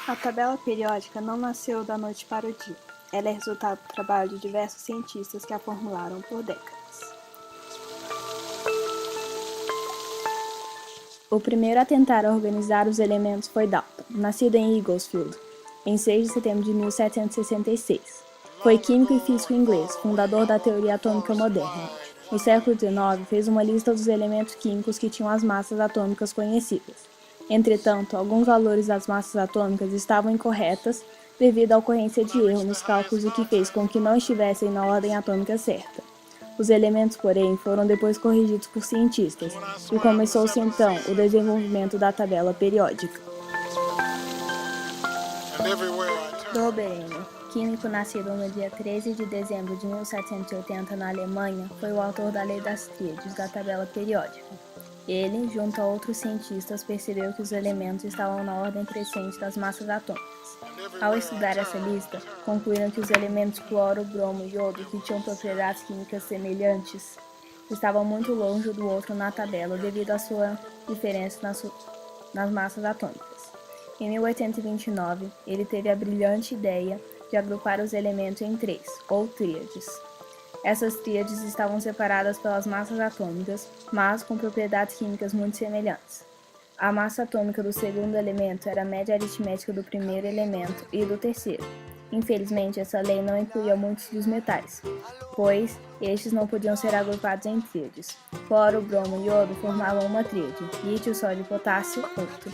A tabela periódica não nasceu da noite para o dia. Ela é resultado do trabalho de diversos cientistas que a formularam por décadas. O primeiro a tentar organizar os elementos foi Dalton, nascido em Eaglesfield, em 6 de setembro de 1766. Foi químico e físico inglês, fundador da teoria atômica moderna. No século XIX, fez uma lista dos elementos químicos que tinham as massas atômicas conhecidas. Entretanto, alguns valores das massas atômicas estavam incorretas devido à ocorrência de erro nos cálculos, o que fez com que não estivessem na ordem atômica certa. Os elementos, porém, foram depois corrigidos por cientistas, e começou-se então o desenvolvimento da tabela periódica. Dobereiner, químico nascido no dia 13 de dezembro de 1780 na Alemanha, foi o autor da Lei das Tríades da tabela periódica. Ele, junto a outros cientistas, percebeu que os elementos estavam na ordem crescente das massas atômicas. Ao estudar essa lista, concluíram que os elementos cloro, bromo e iodo, que tinham propriedades químicas semelhantes, estavam muito longe do outro na tabela devido à sua diferença nas massas atômicas. Em 1829, ele teve a brilhante ideia de agrupar os elementos em 3, ou tríades. Essas tríades estavam separadas pelas massas atômicas, mas com propriedades químicas muito semelhantes. A massa atômica do segundo elemento era a média aritmética do primeiro elemento e do terceiro. Infelizmente, essa lei não incluía muitos dos metais, pois estes não podiam ser agrupados em tríades. Cloro, bromo e iodo formavam uma tríade, lítio, sódio e potássio, outro.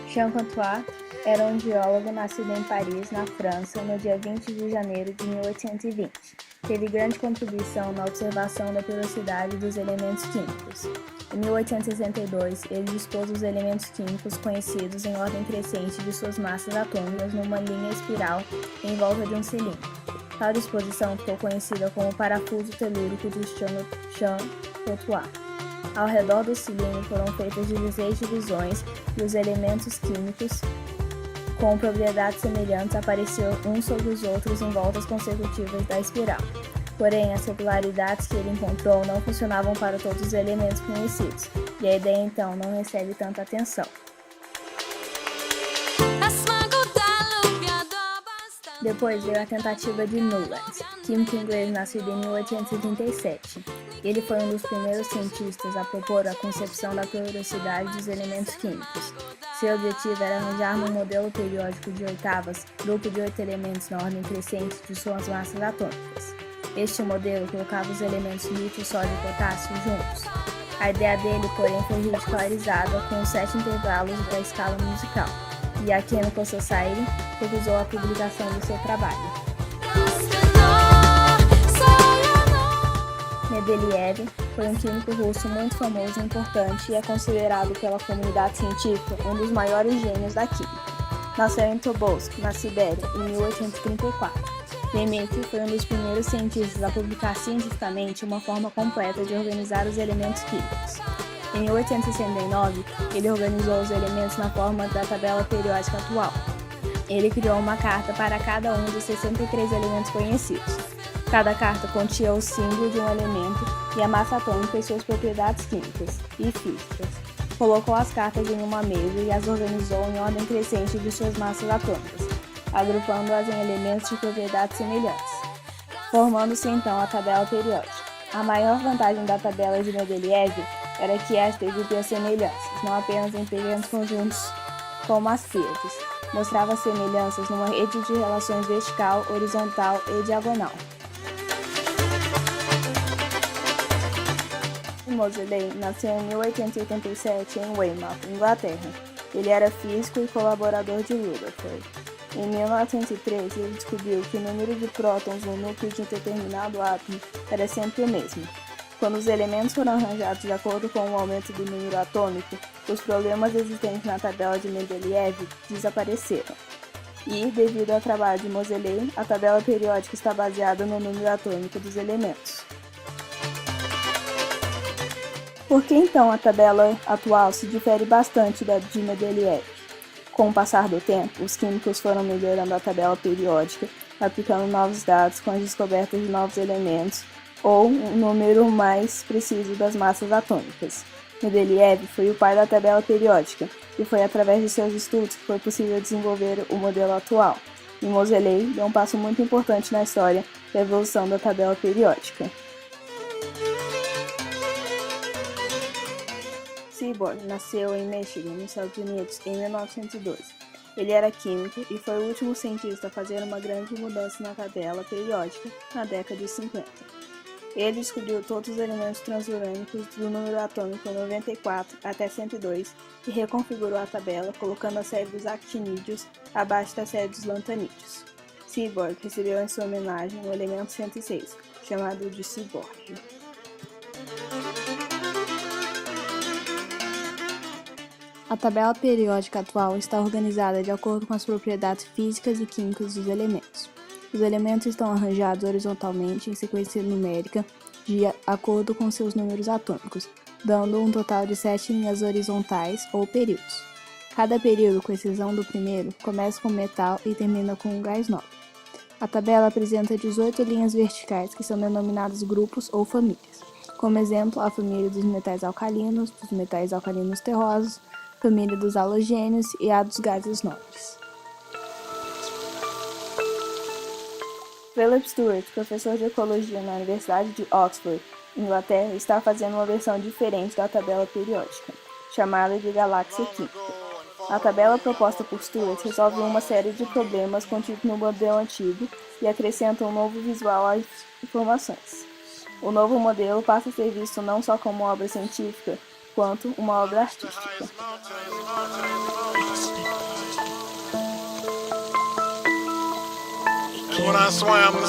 Jean Cantois era um geólogo nascido em Paris, na França, no dia 20 de janeiro de 1820. Teve grande contribuição na observação da periodicidade dos elementos químicos. Em 1862, ele dispôs os elementos químicos conhecidos em ordem crescente de suas massas atômicas numa linha espiral em volta de um cilindro. Tal disposição ficou conhecida como parafuso telúrico de Jean Cantois. Ao redor do cilindro foram feitas 16 divisões e os elementos químicos com propriedades semelhantes apareciam uns sobre os outros em voltas consecutivas da espiral. Porém, as regularidades que ele encontrou não funcionavam para todos os elementos conhecidos, e a ideia então não recebe tanta atenção. Depois veio a tentativa de Newlands, químico inglês nascido em 1837. Ele foi um dos primeiros cientistas a propor a concepção da periodicidade dos elementos químicos. Seu objetivo era arranjar num modelo periódico de oitavas, grupo de 8 elementos na ordem crescente de suas massas atômicas. Este modelo colocava os elementos lítio, sódio e potássio juntos. A ideia dele, porém, foi ridicularizada com os 7 intervalos da escala musical, e a Chemical Society recusou a publicação do seu trabalho. Mendeleev foi um químico russo muito famoso e importante e é considerado pela comunidade científica um dos maiores gênios da química. Nasceu em Tobolsk, na Sibéria, em 1834. Dmitri foi um dos primeiros cientistas a publicar cientificamente uma forma completa de organizar os elementos químicos. Em 1869, ele organizou os elementos na forma da tabela periódica atual. Ele criou uma carta para cada um dos 63 elementos conhecidos. Cada carta continha o símbolo de um elemento e a massa atômica e suas propriedades químicas e físicas. Colocou as cartas em uma mesa e as organizou em ordem crescente de suas massas atômicas, agrupando-as em elementos de propriedades semelhantes, formando-se então a tabela periódica. A maior vantagem da tabela de Mendeleev era que esta exibia semelhanças, não apenas em pequenos conjuntos como as tríades, mostrava semelhanças numa rede de relações vertical, horizontal e diagonal. Moseley nasceu em 1887 em Weymouth, Inglaterra. Ele era físico e colaborador de Rutherford. Em 1913, ele descobriu que o número de prótons no núcleo de um determinado átomo era sempre o mesmo. Quando os elementos foram arranjados de acordo com o aumento do número atômico, os problemas existentes na tabela de Mendeleev desapareceram. E, devido ao trabalho de Moseley, a tabela periódica está baseada no número atômico dos elementos. Por que então a tabela atual se difere bastante da de Mendeleev? Com o passar do tempo, os químicos foram melhorando a tabela periódica, aplicando novos dados com as descobertas de novos elementos ou um número mais preciso das massas atômicas. Mendeleev foi o pai da tabela periódica, e foi através de seus estudos que foi possível desenvolver o modelo atual. E Moseley deu um passo muito importante na história da evolução da tabela periódica. Seaborg nasceu em Michigan, nos Estados Unidos, em 1912. Ele era químico e foi o último cientista a fazer uma grande mudança na tabela periódica na década de 50. Ele descobriu todos os elementos transurânicos do número atômico 94 até 102 e reconfigurou a tabela, colocando a série dos actinídeos abaixo da série dos lantanídeos. Seaborg recebeu em sua homenagem o elemento 106, chamado de Seaborg. A tabela periódica atual está organizada de acordo com as propriedades físicas e químicas dos elementos. Os elementos estão arranjados horizontalmente em sequência numérica de acordo com seus números atômicos, dando um total de 7 linhas horizontais ou períodos. Cada período, com exceção do primeiro, começa com metal e termina com um gás nobre. A tabela apresenta 18 linhas verticais que são denominadas grupos ou famílias. Como exemplo, a família dos metais alcalinos terrosos, família dos halogênios e a dos gases nobres. Philip Stuart, professor de ecologia na Universidade de Oxford, Inglaterra, está fazendo uma versão diferente da tabela periódica, chamada de galáxia química. A tabela proposta por Stuart resolve uma série de problemas contidos no modelo antigo e acrescenta um novo visual às informações. O novo modelo passa a ser visto não só como uma obra científica, quanto uma obra artística. When I swam